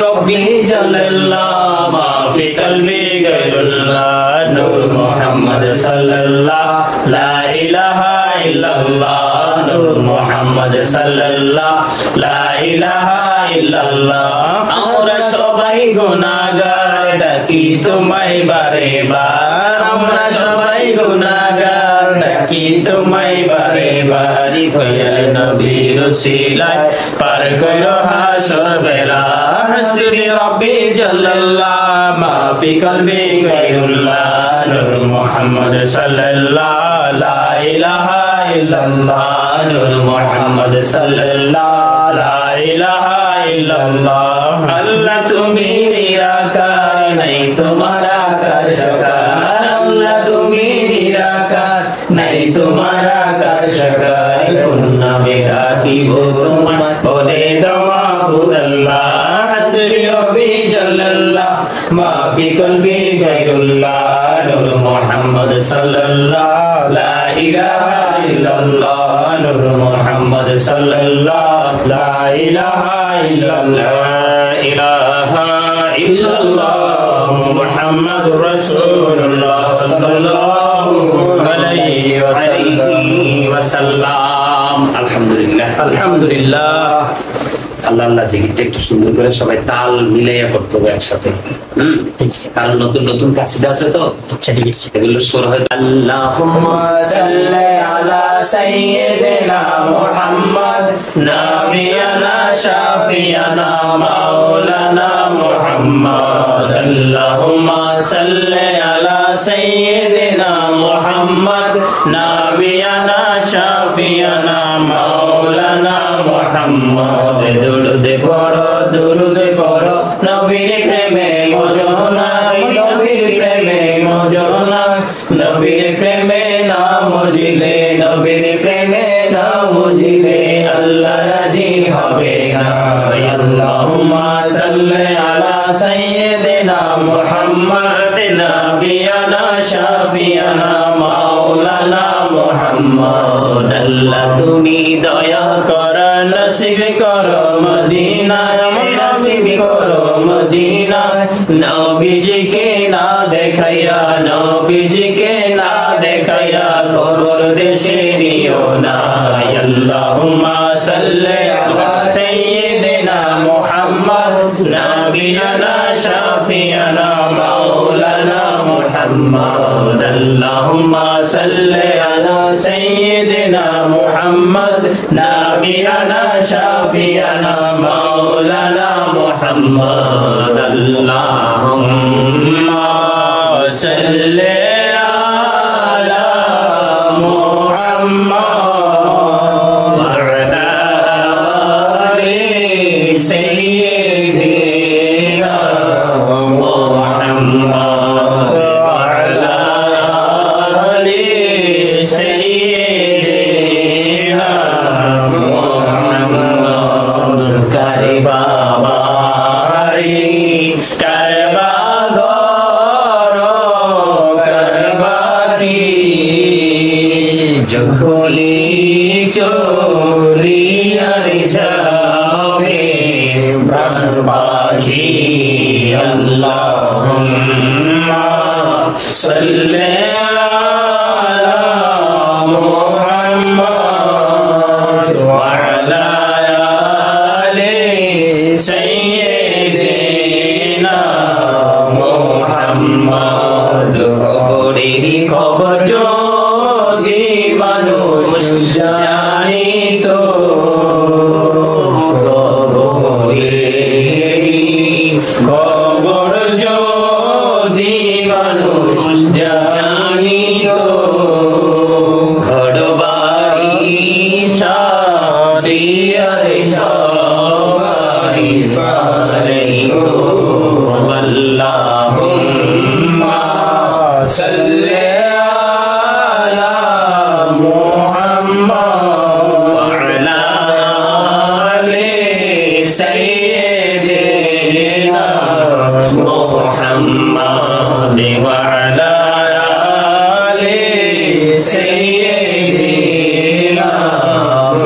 ربي جل الله ما في قلبي غير الله نور محمد صلى الله لا إله إلا الله نور محمد صلى الله لا إله إلا الله আমরা সবাই গুনাহগার ডাকি তোমায় বারে বার আমরা সবাই গুনাহগার ডাকি তোমায় বারে বার থইয়া নবীর ওসিলায় পার কইরো হাসর বেলা হাসবি রব্বি জাল্লাল্লাহ মা ফি কলবি গায়রুল্লাহ নূর মুহাম্মদ সাল্লাল্লাহ লা ইলাহা ইল্লাল্লাহ নূর মুহাম্মদ সাল্লাল্লাহ লা ইলাহা ইল্লাল্লাহ আল্লাহ তুমি নিরাকার নাই তোমার আকাশকার আল্লাহ তুমি নিরাকার নাই তোমার আকাশকার কোন নামে ডাকিব তোমার বলে দাও মাবুদাল্লাহ হাসবি রব্বি জাল্লাল্লাহ মা ফি কলবি গায়রুল্লাহ নূর মুহাম্মদ সাল্লাল্লাহ লা ইলাহা ইল্লাল্লাহ নূর মুহাম্মদ সাল্লাল্লাহ লা ইলাহা ইল্লাল্লাহ ইলাহা ইল্লাল্লাহ মুহাম্মাদুর রাসূলুল্লাহ সাল্লাল্লাহু আলাইহি ওয়াসাল্লাম আলহামদুলিল্লাহ আলহামদুলিল্লাহ আল্লাহ আল্লাহ জিকিরটা একটু সুন্দর করে সবাই তাল মিলাইয়া করতে হবে একসাথে কারণ নতুন নতুন কাসিদা আছে তো আচ্ছা ঠিক আছে এগুলো সুর হয় আল্লাহুম্মা সাল্লি আলা সাইয়্যিদিনা মুহাম্মদ নাবিয়ানা শাফিয়ানা মাওলানা মুহাম্মদ আল্লাহুম্মা সাল্লি আলা সাইয়্যিদিনা মুহাম্মদ নাবিয়ানা শাফিয়ানা মাওলানা মুহাম্মদ দুরুদ পড়ো নবীর প্রেমে মজনা নবীর প্রেমে মজনা নবীর প্রেমে না মজিলে নবীর প্রেমে না মজিলে আল্লাহ রাজি হবে না আল্লাহুম্মা সাল্লি আলা সাইয়্যিদিনা মুহাম্মদ নাবিয়ানা শাফিয়ানা মাওলানা মুহাম্মদ আল্লাহ তুমি দয়া কর নসিব করো মদিনা নসিব করো মদিনা নবীজিকে না দেখাইয়া নবীজিকে না দেখাইয়া কবর দেশে নিও না আল্লাহুম্মা সাল্লি আলা সাইয়্যিদিনা মুহাম্মদ নাবিয়ানা শাফিয়ানা মাওলানা মুহাম্মদ আল্লাহুম্মা সাল্লি আলা সাইয়্যিদিনা মুহাম্মদ নাবিয়ানা শাফিয়ানা মাওলানা মুহাম্মদ আল্লাহুম্মা সাল্লি আলা মুহাম্মদ ওয়া আলা আলি সাইয়্যিদিনা মুহাম্মদ ওয়া আলা আলি সাইয়্যিদিনা মুহাম্মদ কারে বাবারি কারবা গরো কারবারি যখলি চলি আর যাবে প্রাণ পাখি আল্লাহুম্মা সাল্লি আলা মুহাম্মদ ওয়া আলা আলি সাইয়্যিদিনা মুহাম্মদ কবরেরই খবর যদি মানুষ জানিত খবর যদি মানুষ জানিত ঘরবাড়ি ছাড়িয়া সবাই পালাইত আল্লাহুম্মা সাল্লি আলা মুহাম্মদ ওয়া আলা আলি সাইয়্যিদিনা মুহাম্মদ ওয়া আলা আলি সাইয়্যিদিনা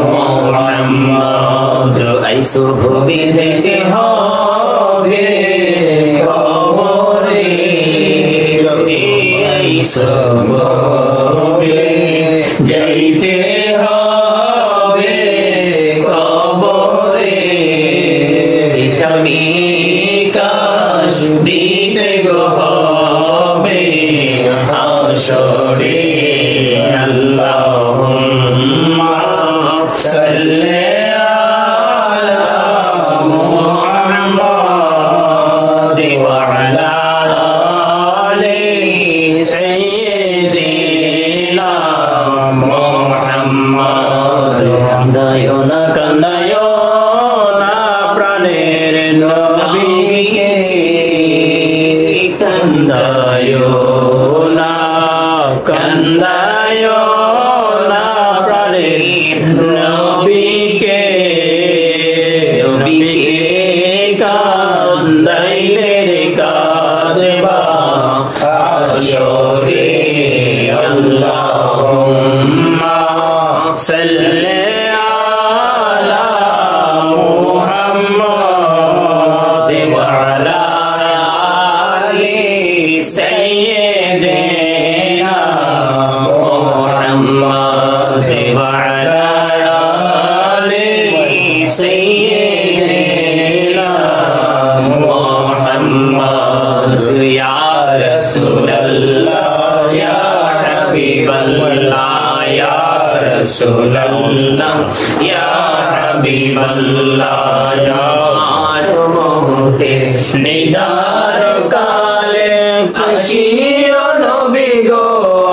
মুহাম্মদ আইসো ভূমি থেকে হবে সববে যাইতে হবে কবরে স্বামী কাশ দিতে গো হবে হাসরে আল্লাহুম্মা সাল্লি আলা মুহাম্মাদ ওয়া আলা আলি সাইয়্যিদিনা মুহাম্মাদ কান্দায়ো না প্রাণের নবীকে কান্দায়ো না প্রাণের নবীকে কান্দাইলে রে কাঁদবা হাসরে আল্লাহুম্মা সাল্লি আলা মুহাম্মাদ ওয়া আলা আলি সাইয়্যিদিনা মুহাম্মাদ ওয়া আলা আলি সাইয়্যিদিনা মুহাম্মাদ ইয়া রাসূলুল্লাহ ইয়া হাবিবাল্লাহ ইয়া রাসূলুল্লাহ ইয়া হাবিবাল্লাহ ইয়া মহতে নিদার কালে আসিও নবী গো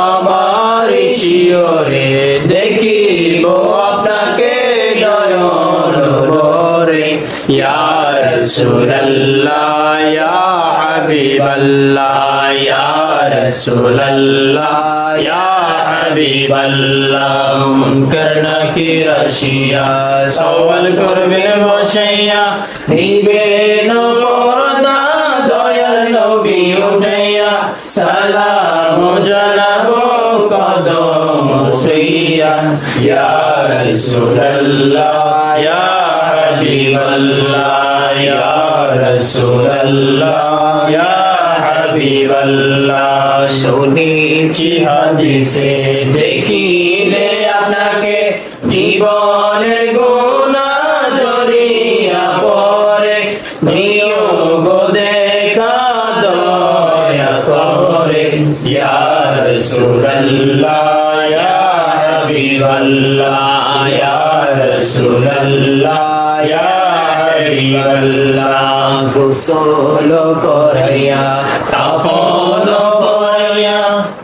আমার শিওরে দেখিব আপনাকে নয়ন ভরে ইয়া রাসূলুল্লাহ ইয়া হাবিবাল্লাহ ইয়া রাসূলুল্লাহ ইয়া হাবিবাল্লাহ মুনকার নাকির আসিয়া সওয়াল করবে বসাইয়া দিবে নবদা দয়াল নবী উঠাইয়া সালাম জানাবো কদম সইয়া ইয়া রাসূলুল্লাহ ইয়া হাবিবাল্লাহ ইয়া রাসূলুল্লাহ ইয়া হাবিবাল্লাহ শুনেছি হাদিসে দেখিলে আপনাকে জীবনের গুনাহ ঝরিয়া পড়ে নিও গো দেখা দয়া করে ইয়া রাসূলুল্লাহ ইয়া হাবিবাল্লাহ ইয়া রাসূলুল্লাহ ইয়া হাবিবাল্লাহ গোসল করাইয়া কাফন পরাইয়া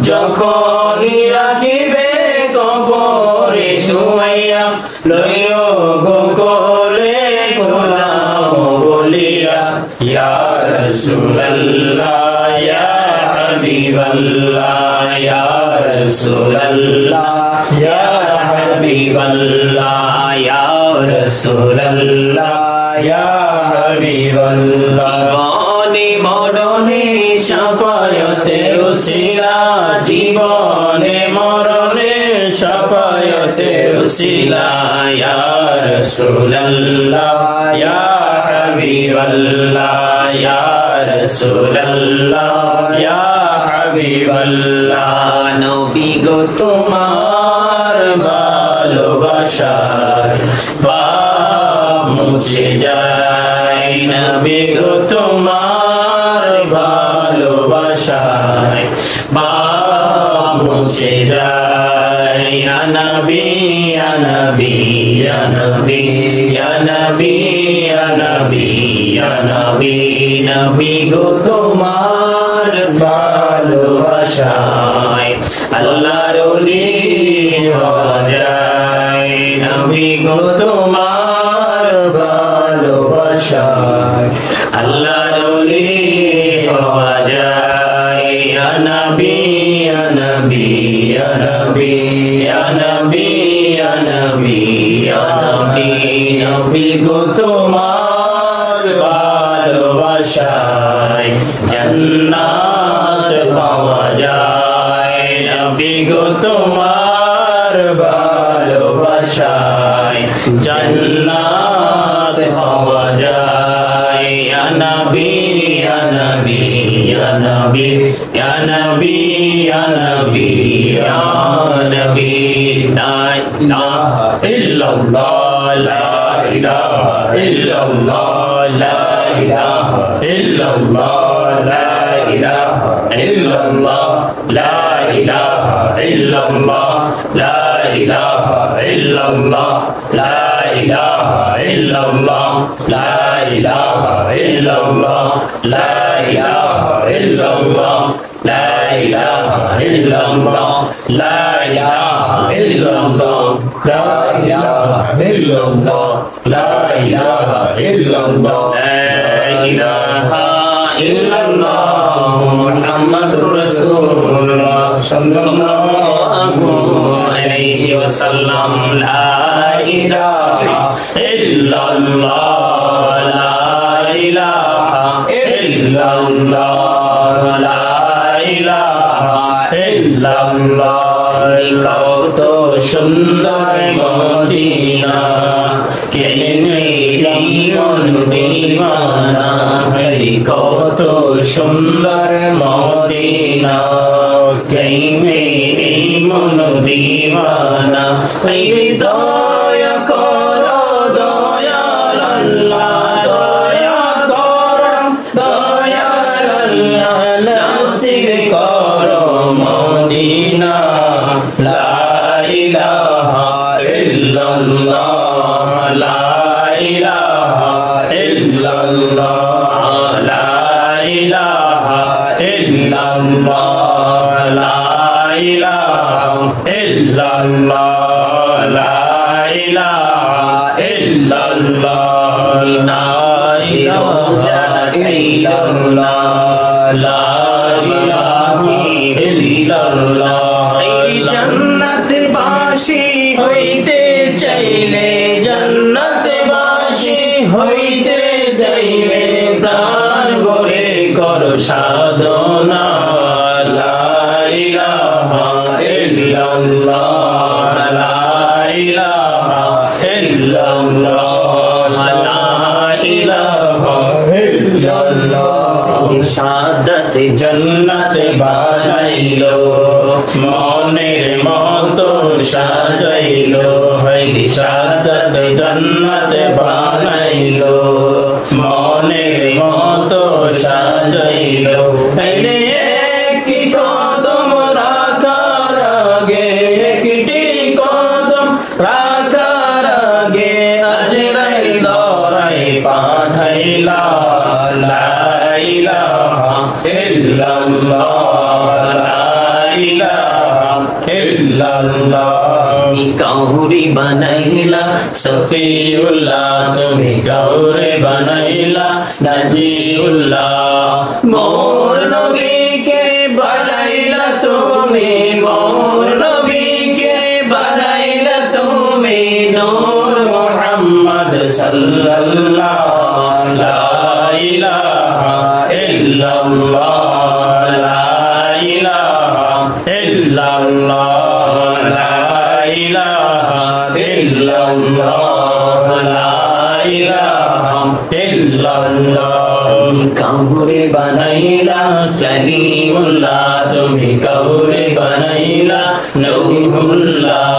যখন রাখিবে কবরে শুয়াইয়া লইও গো কোলে গোলাম বলিয়া ইয়া রাসূলুল্লাহ ইয়া হাবিবাল্লাহ ইয়া রাসূলুল্লাহ ইয়া হাবিবাল্লাহ ইয়া রাসূলুল্লাহ ইয়া হাবিবাল্লাহ জীবনে মরণে শাফায়াতে উসিলা জীবনে মরণে শাফায়াতে উসিলা ইয়া রাসূলুল্লাহ ইয়া হাবিবাল্লাহ ইয়া রাসূলুল্লাহ ইয়া হাবিবাল্লাহ নবী গো তোমার ভালোবাসায় পাপ মুছে যায় নবী গো তোমার ভালোবাসায় পাপ মুছে যায় ইয়া নবী ইয়া নবী ইয়া নবী ইয়া নবী ইয়া নবী ইয়া নবী নবী গো তোমার ভালোবাসায় আল্লাহর ওলি হওয়া যায় নবী গো তোমার ভালোবাসায় আল্লাহর ওলি হওয়া যায় ইয়া নবী ইয়া নবী ইয়া নবী ইয়া নবী ইয়া নবী ইয়া নবী নবী গো তোমার ভালোবাসায় জান্নাত পাওয়া যায় নবী গো তোমার ভালোবাসায় জান্নাত পাওয়া যায় ইয়া নবী ইয়া নবী ya Nabi, ya Nabi, ya Nabi, ya Nabi. La ilaha illallah, la ilaha illallah, la ilaha illallah, la ilaha illallah, la ilaha illallah, la ilaha illallah, la ilaha illallah, la ilaha illallah, la ilaha illallah, la ilaha illallah, la ilaha illallah, la ilaha illallah, la ilaha illallah, la ilaha illallah, Muhammadur Rasulullah sallallahu alaihi wasallam. La ilaha illallah, la ilaha illallah, la ilaha illallah. কত সুন্দর Medina, কে নেই মন দিওয়ানা, কত সুন্দর Medina, কে নেই মন দিওয়ানা। দয়া করো দয়াল আল্লাহ, দয়া করো দয়াল আল্লাহ, নসিব করো মদিনা। লা ইলাহা ইল্লাল্লাহ, লা ইলাহা ইল্লাল্লাহ, লা ইলাহা ইল্লাল্লাহ, লা ইলাহা ইল্লাল্লাহ, লা ইলাহা ইল্লাল্লাহ। না ইল্লাল্লাহ, লা ইলাহা ইল্লাল্লাহ। জান্নাতবাসী হইতে চাইলে, জান্নাতবাসী হইতে চাইলে, প্রাণ ভরে করো সাধনা। লা ইলাহা ইল্লাল্লাহ, লা ইলাহা ইল্লাল্লাহ, লা ইলাহা ইল্লাল্লাহ। শাহাদাত জান্নাত বানাইলো, মনের মতো সাজাইলো, শাহাদাত জান্নাত বানাইলো, মনের মতো সাজাইলো। একটি কদম রাখার আগে, একটি কদম রাখার আগে, আজরাইল দরাই পাঠাইলা। লা ইলাহা ইল্লাল্লাহ, লা ইলাহা ইল্লাল্লাহ। তুমি কাউরি বানাইলা সফিউল্লাহ, তুমি কাউরে বানাইলা নাজিউল্লাহ। মোর নবীকে বানাইলা তুমি, মোর নবীকে বানাইলা তুমি, নূর মুহাম্মদ সাল্লাল্লাহ। লা ইলাহা ইল্লাল্লাহ, লা ইলাহা ইল্লাল্লাহ, লা ইলাহা ইল্লাল্লাহ, লা ইলাহা ইল্লাল্লাহ। কাউরে বানাইলা কালিমুল্লাহ, তুমি কাউরে বানাইলা নূরুল্লাহ।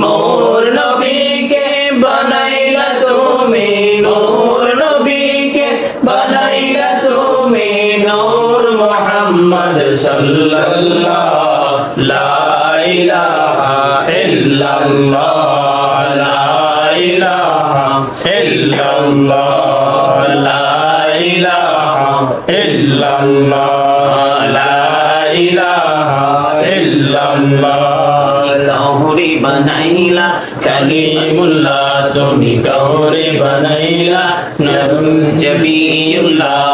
মোর নবীকে বানাইলা তুমি, মোর নবীকে বানাইলা তুমি, নূর মুহাম্মদ সাল্লাল্লাহ। লা ইলাহা ইল্লাল্লাহ, লা ইলাহা ইল্লাল্লাহ, লা ইলাহা ইল্লাল্লাহ, লা ইলাহা ইল্লাল্লাহ। কাউরে বানাইলা কালিমুল্লাহ, তুমি কাউরে বানাইলা নবিয়ুল্লাহ।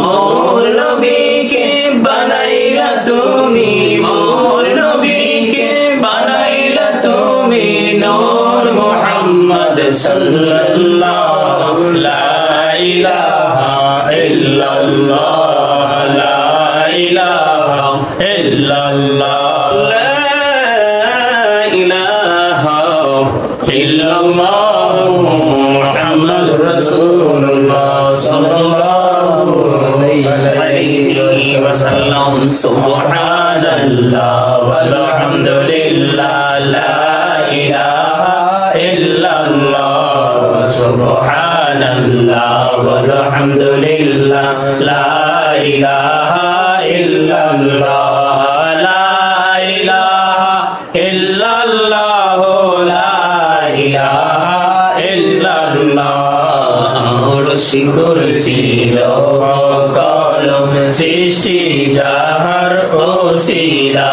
মোর নবীকে বানাইলা তুমি, মোর নবীকে বানাইলা তুমি, নূর মুহাম্মদ সাল্লাল্লাহ। লা ইলাহা ইল্লাল্লাহ, লা ইলাহা ইল্লাল্লাহ, লা ইলাহা ইল্লাল্লাহ, মুহাম্মাদুর রাসূলুল্লাহ সাল্লাল্লাহু আলাইহি সুবহানাল্লাহ ওয়ালহামদুলিল্লাহ লা ইলাহা ইল্লাল্লাহ সুবহানাল্লাহ ওয়ালহামদুলিল্লাহ লা ইলাহা ইল্লাল্লাহ লা ইলাহা ইল্লাল্লাহ লা ইলাহা ইল্লাল্লাহ আরশি কুরসি লৌহ কলম সৃষ্টি যাহার ওসিলা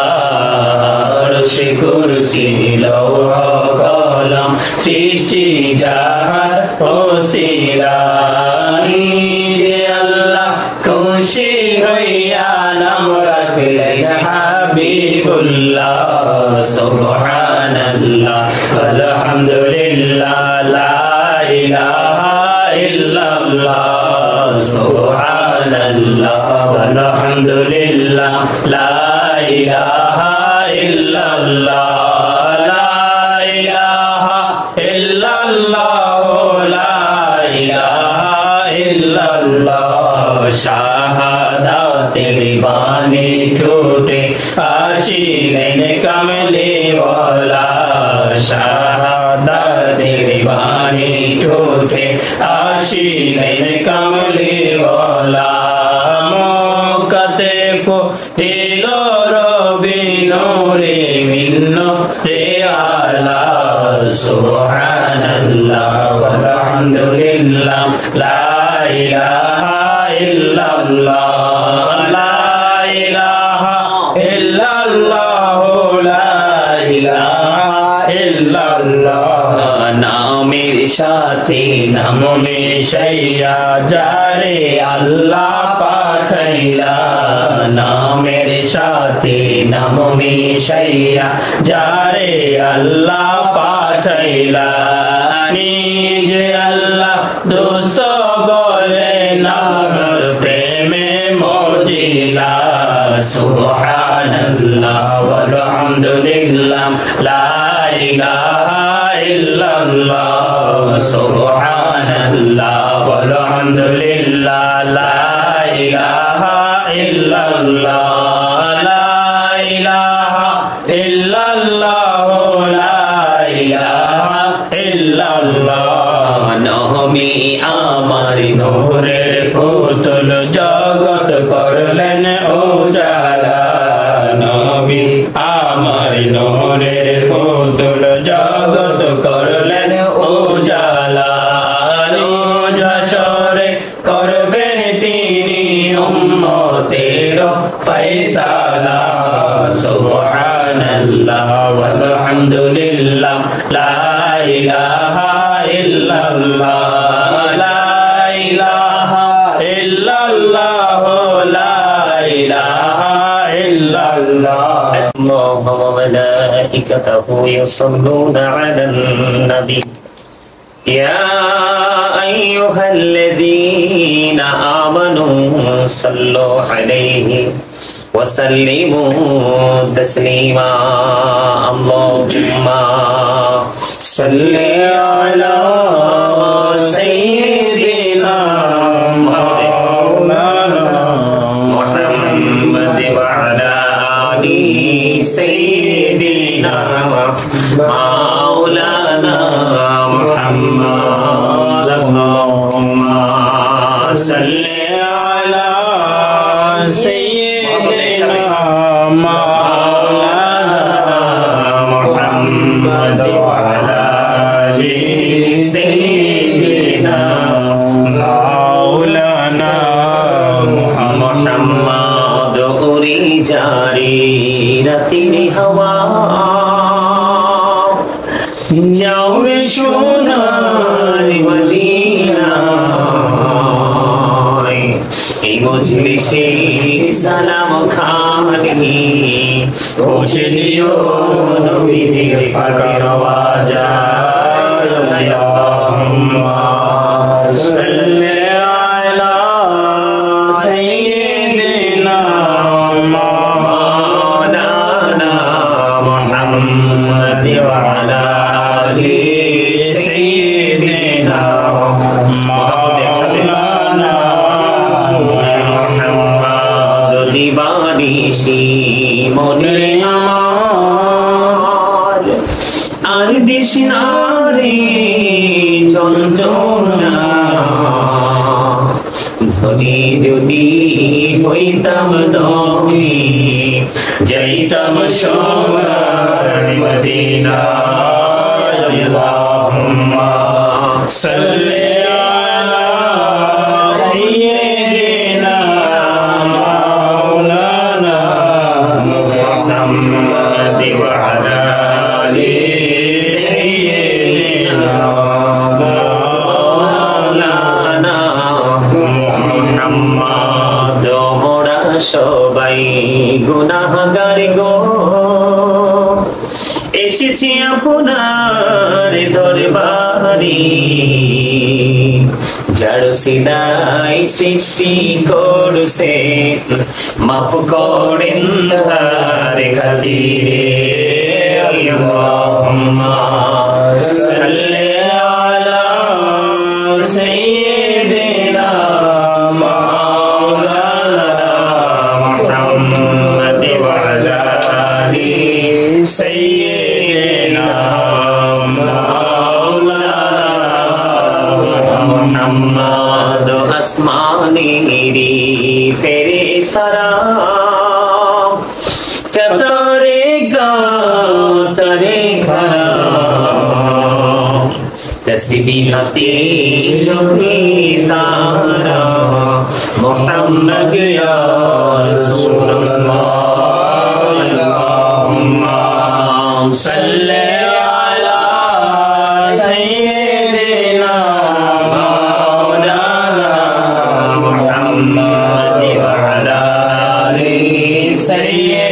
আরশি কুরসি লৌহ কলম সৃষ্টি যাহার ওসিলা নিজে আল্লাহ খুশি হইয়া নাম রাখলেন হাবিবুল্লাহ সুবহানাল্লাহ আলহামদুলিল্লাহ লা ইলাহা ইল্লাল্লাহ সুবহানাল্লাহ আলহামদুলিল্লাহ লা ইলাহা ইল্লাল্লাহ লা ইলাহা ইল্লাল্লাহ লা ইলাহা ইল্লাল্লাহ শাহাদাতের বাণী ঠোঁটে আসিলেন কামলি ওয়ালা শাহাদাতের বাণী ঠোঁটে আসিলেন কামলি ওয়ালা মক্কাতে ফুটিল রবি নূরে মিন্ন রে আলা সুবহানাল্লাহ ওয়ালহামদুলিল্লাহ লা ইলাহা ইল্লাল্লাহ লা ইলাহা ইল্লাল্লাহ লা ইলাহা ইল্লাল্লাহ নামের সাথে নাম মিশাইয়া যারে আল্লাহ পাঠাইলা নামের সাথে নাম মিশাইয়া যারে আল্লাহ পাঠাইলা নিজে আল্লাহ দোস্ত বলে নামের প্রেমে মজিলা সুবহানাল্লাহ ওয়ালহামদুলিল্লাহ লা ইলাহা ইল্লাল্লাহ সুবহানাল্লাহ ওয়ালহামদুলিল্লাহ লা ইলাহা ইল্লাল্লাহ লা ইলাহা ইল্লাল্লাহ লা ইলাহা ইল্লাল্লাহ নবী আমার নূরের ফুতুল জগৎ করলেন উজালা নবী আমার নূরের ফুতুল জগৎ করলেন উজালা রোজ হাশরে করবেন তিনি উম্মতের ফয়সালা সুবহানাল্লাহ ওয়ালহামদুলিল্লাহ লা ইলাহা ইল্লাল্লাহ লা ইলাহা ইল্লাল্লাহ লা ইলাহা ইল্লাল্লাহ الله وملائكته يصلون على النبي يا أيها الذين آمنوا صلوا عليه وسلموا تسليما اللهم صل على سيدنا مولانا محمد وعلى آل سيدنا مولانا محمد اللهم صل على سيدنا مولانا محمد وعلى آل سيدنا مولانا محمد أري جاري রাতের হাওয়া যাও রে সোনার মদিনায় এই মজলিসে সালাম খানি পৌঁছে দিও নবীজির পাকের আওয়াজ আল্লাহুম্মা সাল্লি আলা সাইয়্যিদিনা মাওলানা মুহাম্মদ ওয়া আলা আলি সাইয়্যিদিনা মাওলানা মুহাম্মদ দিবানি বেশি মনে আমার আর দিস না রে যন্ত্রণা ধনী যদি হইতাম নবী যাইতাম সোনার মদিনা আল্লাহুম্মা সাল্লি আলা সাইয়্যিদিনা মাওলানা মুহাম্মাদ ওয়া আলা আলি সাইয়্যিদিনা মাওলানা মুহাম্মাদ মোরা সবাই গুনাহগার গো এসেছি আপনার দরবারে যার সিদাই সৃষ্টি করছে মাফ করেন তার খাতিরে আল্লাহুম্মা সাল্লি আলা সাইয়্যিদিনা মাওলানা মুহাম্মাদ ওয়া আলা আলি সাইয়্যিদিনা মুহাম্মদ আসমানেরি ফেরেশতারা কতরে গাতরে খারা তসবিহাতে জবে তারা মুহাম্মদ ইয়া রাসূলুল্লাহ আল্লাহুম্মা সাল্লি আলা সাইয়্যিদিনা মাওলানা মুহাম্মদ ওয়া আলা আলি সাইয়্যিদিনা